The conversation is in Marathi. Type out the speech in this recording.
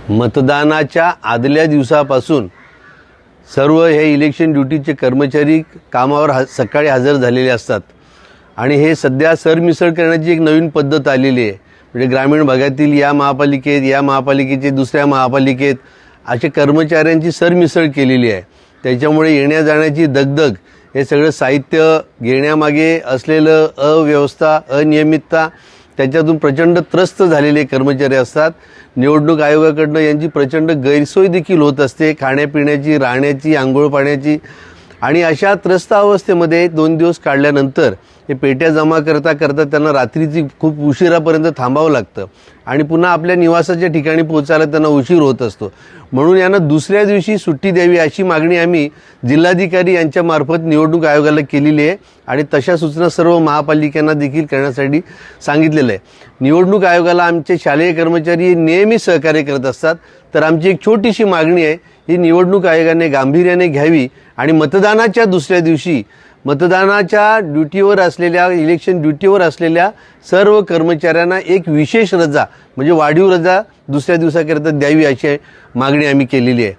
मतदानाच्या आदल्या दिवसापासून सर्व हे इलेक्शन ड्यूटीचे कर्मचारी कामावर सकाळी हजर झालेले असतात आणि हे सध्या सरमिसळ करण्याची एक नवीन पद्धत आलेली आहे। म्हणजे ग्रामीण भागातील या महापालिकेचे दुसऱ्या महापालिकेत असे कर्मचाऱ्यांची सरमिसळ केलेली आहे। त्याच्यामुळे येण्या जाण्याची दगदग, हे सगळं साहित्य घेण्यामागे असलेलं अव्यवस्था, अनियमितता, त्याच्यातून प्रचंड त्रस्त झालेले कर्मचारी असतात। निवडणूक आयोगाकडनं यांची प्रचंड गैरसोय देखील होत असते, खाण्यापिण्याची, राहण्याची, आंघोळ पाण्याची। आणि अशा त्रस्त अवस्थेमध्ये 2 दिवस काढल्यानंतर हे पेट्या जमा करता त्यांना रात्रीची खूप उशिरापर्यंत थांबावं लागतं आणि पुन्हा आपल्या निवासाच्या ठिकाणी पोहोचायला त्यांना उशीर होत असतो। म्हणून यांना दुसऱ्या दिवशी सुट्टी द्यावी अशी मागणी आम्ही जिल्हाधिकारी यांच्यामार्फत निवडणूक आयोगाला केलेली आहे आणि तशा सूचना सर्व महापालिकांना देखील करण्यासाठी सांगितलेलं आहे। निवडणूक आयोगाला आमचे शालेय कर्मचारी नेहमी सहकार्य करत असतात, तर आमची एक छोटीशी मागणी आहे, ही निवडणूक आयोगाने गांभीर्याने घ्यावी आणि मतदानाच्या दुसऱ्या दिवशी मतदानाच्या ड्युटीवर असलेल्या, इलेक्शन ड्युटीवर असलेल्या सर्व कर्मचाऱ्यांना एक विशेष रजा म्हणजे वाढीव रजा दुसऱ्या दिवसाकरिता द्यावी अशी मागणी आम्ही केलेली आहे।